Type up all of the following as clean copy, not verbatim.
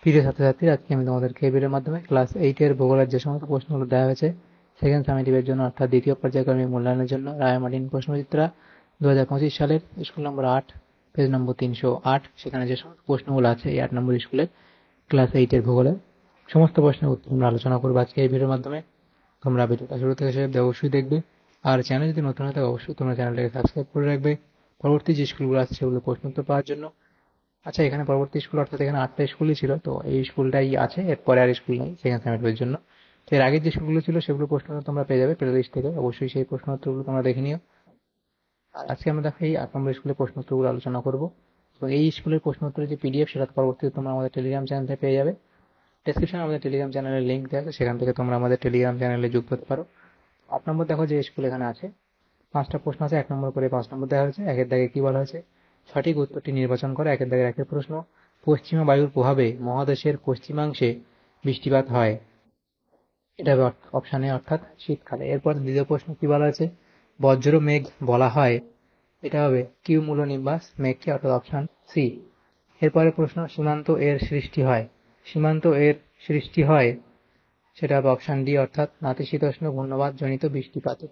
প্রিয় ছাত্রছাত্রী, আজকে আমি তোমাদেরকে এই ভিডিওর মাধ্যমে ক্লাস 8 এর ভূগোলের যে সমস্ত প্রশ্নগুলো দেওয়া হয়েছে সেকেন্ড সামেটিভের জন্য অর্থাৎ দ্বিতীয় পর্যায়ক্রমিক মূল্যায়নের জন্য রায়-মার্টিন প্রশ্নচিত্রা 2025 সালের স্কুল নম্বর 8 পেজ নম্বর 308 সেখানে যে সমস্ত প্রশ্নগুলো আছে এই 8 নম্বর স্কুলের ক্লাস 8 এর ভূগোলের সমস্ত প্রশ্নের উত্তর আমরা আলোচনা করবো আজকে এই ভিডিওর মাধ্যমে। তোমরা ভিডিওটা শুরু থেকে শেষ অবধি অবশ্যই দেখবে, আর চ্যানেল যদি নতুন হয় তাহলে অবশ্যই তোমরা চ্যানেলটাকে সাবস্ক্রাইব করে রাখবে পরবর্তী যে স্কুলগুলো আছে সেগুলো প্রশ্ন উত্তর পাওয়ার জন্য। আচ্ছা, এখানে পরবর্তী স্কুল অর্থাৎ এখানে 8টা স্কুলই ছিল, তো এই স্কুলটাই আছে, এরপরে আর স্কুল নেই সেকেন্ড সেমিস্টারের জন্য। তো এর আগের যে স্কুলগুলো ছিল সেগুলো প্রশ্ন তোমরা পেয়ে যাবে প্লে লিস্ট থেকে, অবশ্যই সেই প্রশ্ন উত্তরগুলো তোমরা দেখে নিও। আর আজকে আমরা দেখো এই 8 নম্বর স্কুলের প্রশ্ন উত্তরগুলো আলোচনা করবো। এবং এই স্কুলের প্রশ্ন উত্তরের যে পিডিএফ সেটা পরবর্তীতে তোমরা আমাদের টেলিগ্রাম চ্যানেল থেকে পেয়ে যাবে। ডেসক্রিপশনে আমাদের টেলিগ্রাম চ্যানেলের লিঙ্ক দেওয়া আছে, সেখান থেকে তোমরা আমাদের টেলিগ্রাম চ্যানেলে যুক্ত হতে পারো। 8 নম্বর দেখো যে স্কুল এখানে আছে, 5টা প্রশ্ন আছে, 1 নম্বর করে 5 নম্বর দেওয়া হয়েছে। একের দাগে কি বলা হয়েছে, সঠিক উত্তরটি নির্বাচন করে। একের দাগের একের প্রশ্ন, পশ্চিমা বায়ুর প্রভাবে মহাদেশের পশ্চিমাংশে বৃষ্টিপাত হয়, এটা হবে অপশানে অর্থাৎ শীতকালে। এরপর দ্বিতীয় প্রশ্ন কি বলা হয়েছে, বজ্র মেঘ বলা হয়, এটা হবে কিউমুলোনিম্বাস মেঘকে অর্থাৎ অপশান সি। এরপরে প্রশ্ন, সীমান্ত এর সৃষ্টি হয়, সীমান্ত এর সৃষ্টি হয়, সেটা হবে অপশান ডি অর্থাৎ নাতিশীতোষ্ণ ঘূর্ণবাত জনিত বৃষ্টিপাতে।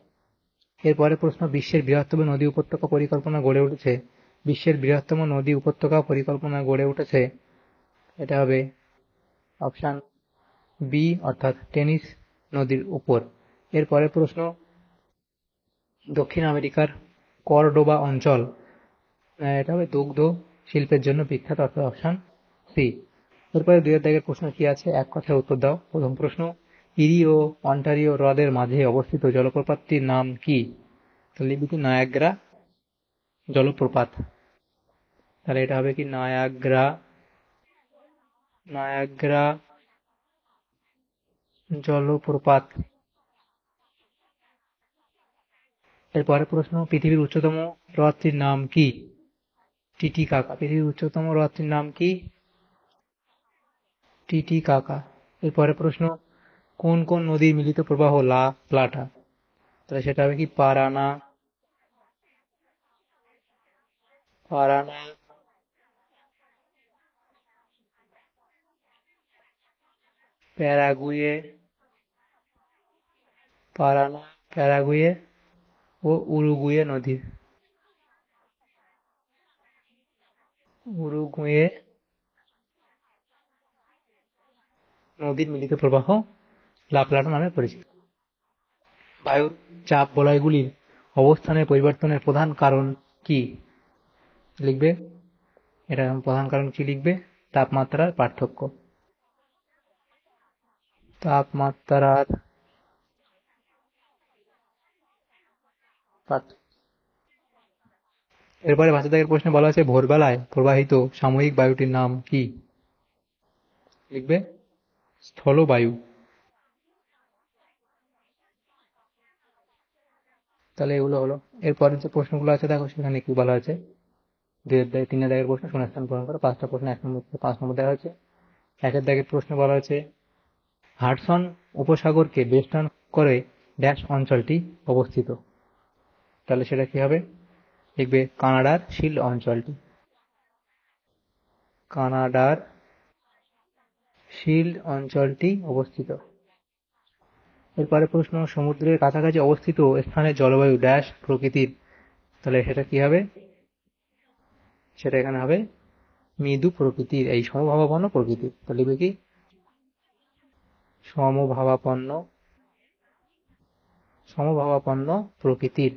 এরপরে প্রশ্ন, বিশ্বের বৃহত্তম নদী উপত্যকা পরিকল্পনা গড়ে উঠেছে, বিশ্বের বৃহত্তম নদী উপত্যকা পরিকল্পনা গড়ে উঠেছে, এটা হবে অপশান বি অর্থাৎ টেনিস নদীর উপর। এরপরে প্রশ্ন, দক্ষিণ আমেরিকার কর্ডোবা অঞ্চল, এটা হবে দুগ্ধ শিল্পের জন্য বিখ্যাত অর্থাৎ অপশান সি। এরপরে দুইয়ের দাগের প্রশ্ন কি আছে, এক কথায় উত্তর দাও। প্রথম প্রশ্ন, ইরি ও অন্টারিও হ্রদের মাঝে অবস্থিত জলপ্রপাতটির নাম কি? লিখবি কি নায়াগ্রা জলপ্রপাত, তাহলে এটা হবে কি নায়াগ্রা, নায়াগ্রা জলপ্রপাত। এরপরে প্রশ্ন, পৃথিবীর উচ্চতম হ্রদটির নাম কি? টিটিকাকা। পৃথিবীর উচ্চতম হ্রদটির নাম কি? টিটিকাকা। এরপরে প্রশ্ন, কোন কোন নদীর মিলিত প্রবাহ লা প্লাটা? তাহলে সেটা হবে কি পারানা, পারানা, প্যারাগুয়ে, পারানা, প্যারাগুয়ে ও উরুগুয়ে নদীর, উরুগুয়ে নদীর মিলিত প্রবাহ লা প্লাটা নামে পরিচিত। বায়ুর চাপ বলয়গুলির অবস্থানের পরিবর্তনের প্রধান কারণ কি? লিখবে, এটা প্রধান কারণ কি লিখবে, তাপমাত্রার পার্থক্য, তাপমাত্রার পার্থক্য। এরপরে 5 দাগের প্রশ্নে বলা আছে, ভোরবেলায় প্রবাহিত সাময়িক বায়ুটির নাম কি? লিখবে স্থলবায়ু। তাহলে এগুলো হলো। এরপরে যে প্রশ্নগুলো আছে দেখো সেখানে কি বলা আছে, 3 দাগের প্রশ্ন শূন্যস্থান পূরণ করো। 5টা প্রশ্ন 1 নম্বর থেকে 5 নম্বর দেওয়া হয়েছে। 1 দাগের প্রশ্ন বলা আছে, হাডসন উপসাগরকে বেষ্টন করে ড্যাশ অঞ্চলটি অবস্থিত, তাহলে সেটা কি হবে, লিখবে কানাডার শিল্ড অঞ্চলটি, কানাডার শিল্ড অঞ্চলটি অবস্থিত। এরপরে প্রশ্ন, সমুদ্রের কাছাকাছি অবস্থিত স্থানের জলবায়ু ড্যাশ প্রকৃতির, তাহলে সেটা কি হবে, সেটা এখানে হবে মৃদু প্রকৃতির, এই সমভাবাপন্ন প্রকৃতির। তো লিখবে কি সমভাবাপন্ন, সমভাবাপন্ন প্রকৃতির।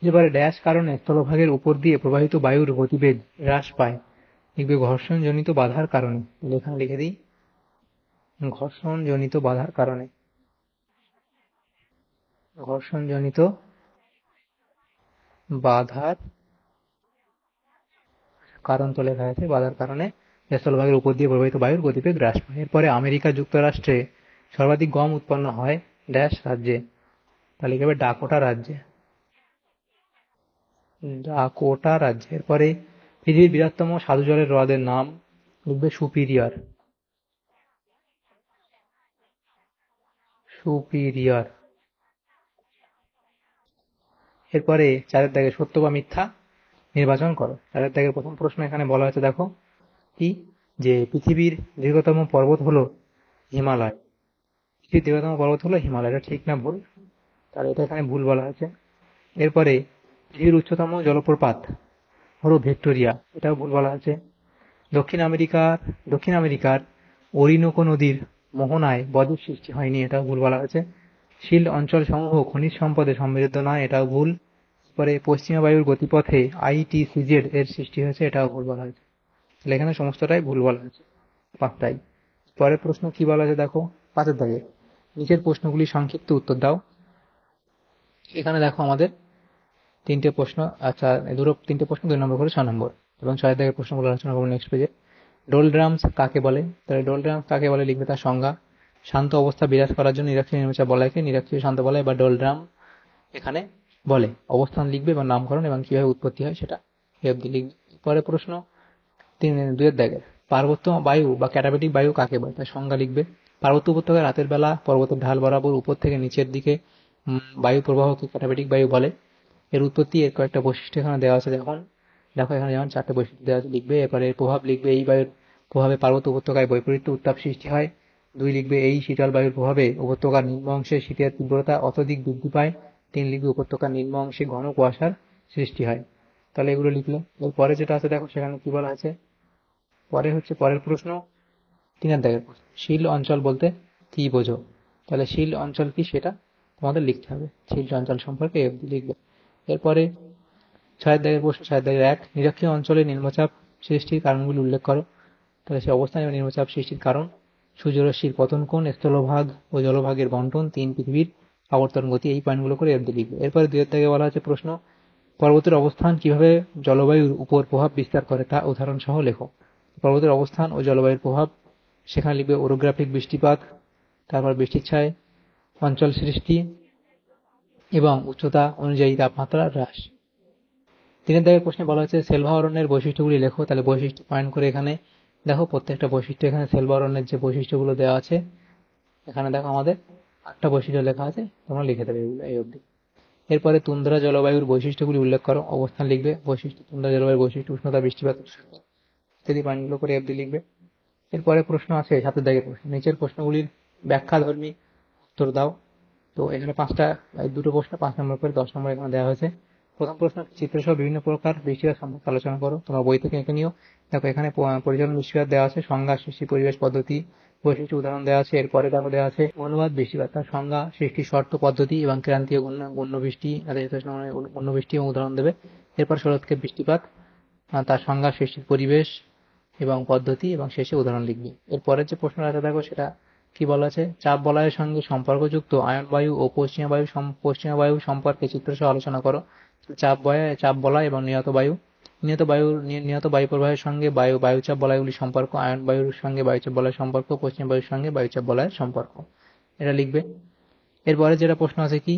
এবারে ড্যাশ কারণে স্থলভাগের উপর দিয়ে প্রবাহিত বায়ুর গতিবেগ হ্রাস পায়, লিখবে ঘর্ষণজনিত বাধার কারণে। এখানে লিখে দিই ঘর্ষণজনিত বাধার কারণে, ঘর্ষণজনিত বাধার কারণ তো লেখা আছে, বাধার কারণে স্থলভাগের উপর দিয়ে প্রবাহিত বায়ুর গতিবেগ হ্রাস পায়। এরপরে আমেরিকা যুক্তরাষ্ট্রে সর্বাধিক গম উৎপন্ন হয় ড্যাশ রাজ্যে, তাহলে লিখে হবে ডাকোটা রাজ্যে, ডাকোটা রাজ্যে। এরপরে পৃথিবীর বৃহত্তম স্বাদু জলের হ্রদের নাম, লিখবে সুপিরিয়র, সুপিরিয়র। এরপরে 4 দাগে সত্য বা মিথ্যা নির্বাচন করো। 4 দাগের প্রথম প্রশ্ন এখানে বলা হয়েছে দেখো কি, যে পৃথিবীর দীর্ঘতম পর্বত হলো হিমালয়। পৃথিবীর দীর্ঘতম পর্বত হলো হিমালয়, এটা ঠিক না ভুল? তাহলে এটা এখানে ভুল বলা হয়েছে। এরপরে পৃথিবীর উচ্চতম জলপ্রপাত হলো ভিক্টোরিয়া, এটাও ভুল বলা হয়েছে। দক্ষিণ আমেরিকার ওরিনোকো নদীর মোহনায় বদ্বীপ সৃষ্টি হয়নি, এটাও ভুল বলা হয়েছে। শিল্ড অঞ্চল সমূহ খনিজ সম্পদে সমৃদ্ধ নয়, এটাও ভুল। পরে পশ্চিমা বায়ুর গতিপথে ITCZ এর সৃষ্টি হয়েছে, এটাও ভুল বলা হয়েছে। তাহলে এখানে সমস্তটাই ভুল বলা হয়েছে, পাঁচটাই। পরের প্রশ্ন কি বলা আছে দেখো, 5 দাগে নিচের প্রশ্নগুলি সংক্ষিপ্ত উত্তর দাও। এখানে দেখো আমাদের 3টে প্রশ্ন, আচ্ছা তিনটে প্রশ্ন, 2 নম্বর করে 6 নম্বর, এবং 6 দাগের প্রশ্নগুলো আলোচনা করবো নেক্সট পেজে। ডোলড্রামস কাকে বলে? তাহলে ডোলড্রামস কাকে বলে লিখবে তার সংজ্ঞা। শান্ত অবস্থা বিরাজ করার জন্য নিরক্ষীয় নির্বাচক বলয়কে নিরক্ষীয় শান্ত বলয় বা ডোলড্রাম এখানে বলে। অবস্থান লিখবে এবং নামকরণ এবং কিভাবে উৎপত্তি হয় সেটা অব্দি লিখবে। পরে প্রশ্ন 2 দাগের, পার্বত্য বায়ু বা ক্যাটাবেটিক বায়ু কাকে বলে তার সংজ্ঞা লিখবে। পার্বত্য উপত্যকায় রাতের বেলা পর্বতের ঢাল বরাবর উপর থেকে নিচের দিকে বায়ু প্রবাহকে ক্যাটাবেটিক বায়ু বলে। এর উৎপত্তি, এর কয়েকটা বৈশিষ্ট্য এখানে দেওয়া আছে। দেখো এখানে যেমন 4টে বৈশিষ্ট্য দেওয়া আছে, লিখবে। এরপরে এর প্রভাব লিখবে, এই বায়ুর প্রভাবে পার্বত্য উপত্যকায় বৈপরীত্য উত্তাপ সৃষ্টি হয়। 2 লিখবে, এই শীতল বায়ুর প্রভাবে উপত্যকার নিম্ন অংশে শীতের তীব্রতা অত্যধিক বৃদ্ধি পায়। 3 লিখবে, উপত্যকার নিম্ন অংশে ঘন কুয়াশার সৃষ্টি হয়। তাহলে এগুলো লিখলে। এরপরে যেটা আছে দেখো সেখানে কি বলা আছে, পরের প্রশ্ন 3 দাগের প্রশ্ন, শিল অঞ্চল বলতে কি বোঝো? তাহলে শিল অঞ্চল কি সেটা তোমাদের লিখতে হবে, শিল অঞ্চল সম্পর্কে লিখবে। এরপরে 6 দাগের প্রশ্ন, 6 দাগের 1, নিরক্ষীয় অঞ্চলে নিম্নচাপ সৃষ্টির কারণগুলি উল্লেখ করো। তাহলে সে অবস্থান এবং নিম্নচাপ সৃষ্টির কারণ: সূর্যরশ্মির পতন কোণ, স্থলভাগ ও জলভাগের বন্টন, 3 পৃথিবীর আবর্তন গতি, এই পয়েন্টগুলো করে লিখবে। এরপরে 2 দাগে বলা আছে প্রশ্ন, পর্বতের অবস্থান কিভাবে জলবায়ুর উপর প্রভাব বিস্তার করে তা উদাহরণ সহ লেখো। পর্বতের অবস্থান ও জলবায়ুর প্রভাব, সেখানে লিখবে ওরোগ্রাফিক বৃষ্টিপাত, তারপর বৃষ্টির ছায়, অঞ্চল সৃষ্টি এবং উচ্চতা অনুযায়ী তাপমাত্রা হ্রাস। 3 দাগের প্রশ্নে বলা হচ্ছে সেলভা অরণ্যের বৈশিষ্ট্যগুলি লেখো। তাহলে বৈশিষ্ট্য পয়েন্ট করে এখানে দেখো প্রত্যেকটা বৈশিষ্ট্য, এখানে সেলভা অরণ্যের যে বৈশিষ্ট্যগুলো দেওয়া আছে এখানে দেখো আমাদের 8টা বৈশিষ্ট্য লেখা আছে, তোমরা লিখে দেবে এগুলো এই অবধি। এরপরে তুন্দ্রা জলবায়ুর বৈশিষ্ট্যগুলি উল্লেখ করো। অবস্থান লিখবে, বৈশিষ্ট্য তুন্দ্রা জলবায়ুর বৈশিষ্ট্য, উষ্ণতা, বৃষ্টিপাত ইত্যাদি পয়েন্টগুলো করে অবধি লিখবে। এরপরে প্রশ্ন আছে 7 দাগের প্রশ্ন, নিচের প্রশ্নগুলির ব্যাখ্যাধর্মী উত্তর দাও। তো এখানে 5টা, 2টো প্রশ্ন 5 নম্বর করে 10 নম্বর এখানে দেওয়া হয়েছে। প্রথম প্রশ্ন, চিত্রসহ বিভিন্ন প্রকার বৃষ্টিপাত সম্পর্কে আলোচনা করো। তোমরা বই থেকে এঁকে নিও। দেখো এখানে পরিচালন বৃষ্টিপাত দেওয়া আছে, সংজ্ঞা, সৃষ্টি, পরিবেশ, পদ্ধতি, বৈশিষ্ট্য, উদাহরণ দেওয়া আছে। এরপরে দেখো দেওয়া আছে অনুবাদ বৃষ্টিপাত, তার সংজ্ঞা, সৃষ্টি, শর্ত, পদ্ধতি এবং ক্রান্তীয় গণ্য বৃষ্টি, গণ্য বৃষ্টি এবং উদাহরণ দেবে। এরপর শরৎকালীন বৃষ্টিপাত, তার সংজ্ঞা, সৃষ্টির, পরিবেশ এবং পদ্ধতি এবং শেষে উদাহরণ লিখবে। এরপরের যে প্রশ্নটা আছে দেখো সেটা কি বলা আছে, চাপ বলয়ের সঙ্গে সম্পর্কযুক্ত আয়ন বায়ু ও পশ্চিমা বায়ু সম্পর্কে চিত্রসহ আলোচনা করো। চাপ বলয় এবং নিয়ত বায়ু প্রবাহের সঙ্গে বায়ুচাপ বলয়গুলির সম্পর্ক, আয়ন বায়ুর সঙ্গে বায়ুচাপ বলয়ের সম্পর্ক, পশ্চিমা বায়ুর সঙ্গে বায়ুচাপ বলয়ের সম্পর্ক, এটা লিখবে। এরপরে যেটা প্রশ্ন আছে কি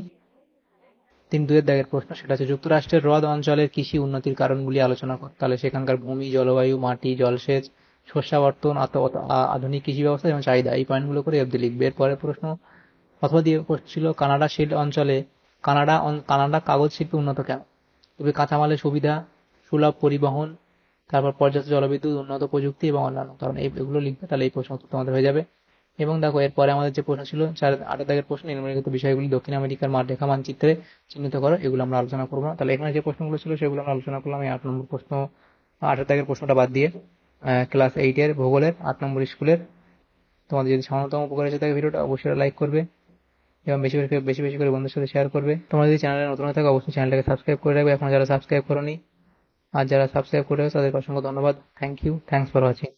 3 দাগের প্রশ্ন, সেটা হচ্ছে যুক্তরাষ্ট্রের হ্রদ অঞ্চলের কৃষি উন্নতির কারণগুলি আলোচনা কর। তাহলে সেখানকার ভূমি, জলবায়ু, মাটি, জলসেচ, শস্যাবর্তন, আধুনিক কৃষি ব্যবস্থা এবং চাহিদা, এই পয়েন্টগুলো করে অবধি লিখবে। এরপরে প্রশ্ন অথবা দিয়ে ছিল কানাডা শিল্ড অঞ্চলে কানাডা কাগজ শিল্পে উন্নত কেন? তবে কাঁচামালের সুবিধা, সুলভ পরিবহন, তারপর পর্যাপ্ত জলবিদ্যুৎ, উন্নত প্রযুক্তি এবং অন্যান্য কারণ, এগুলো লিখবে। তাহলে এই প্রশ্ন উত্তর তোমাদের হয়ে যাবে। এবং দেখো এরপরে আমাদের যে প্রশ্ন ছিল 8 দাগের প্রশ্ন, নিম্নলিখিত বিষয়গুলি দক্ষিণ আমেরিকার রেখা মানচিত্রে চিহ্নিত করো। এগুলো আমরা আলোচনা করবো না। তাহলে এখানে যে প্রশ্নগুলো ছিল সেগুলো আমরা আলোচনা করলাম। এই 8 নম্বর প্রশ্ন, 8 দাগের প্রশ্নটা বাদ দিয়ে ক্লাস 8 এর ভূগোলের 8 নম্বর স্কুলের। তোমাদের যদি সামান্যতম উপকার এসে থাকে ভিডিওটা অবশ্যই লাইক করবে এবং বেশি বেশি করে বন্ধুদের সাথে শেয়ার করবে। তোমরা যদি চ্যানেলে নতুন হয়ে থাকো অবশ্যই চ্যানেলটাকে সাবস্ক্রাইব করে রাখবে এখন যারা সাবস্ক্রাইব করোনি, আর যারা সাবস্ক্রাইব করে তাদেরকে অসংখ্য ধন্যবাদ। Thank you, thanks for watching.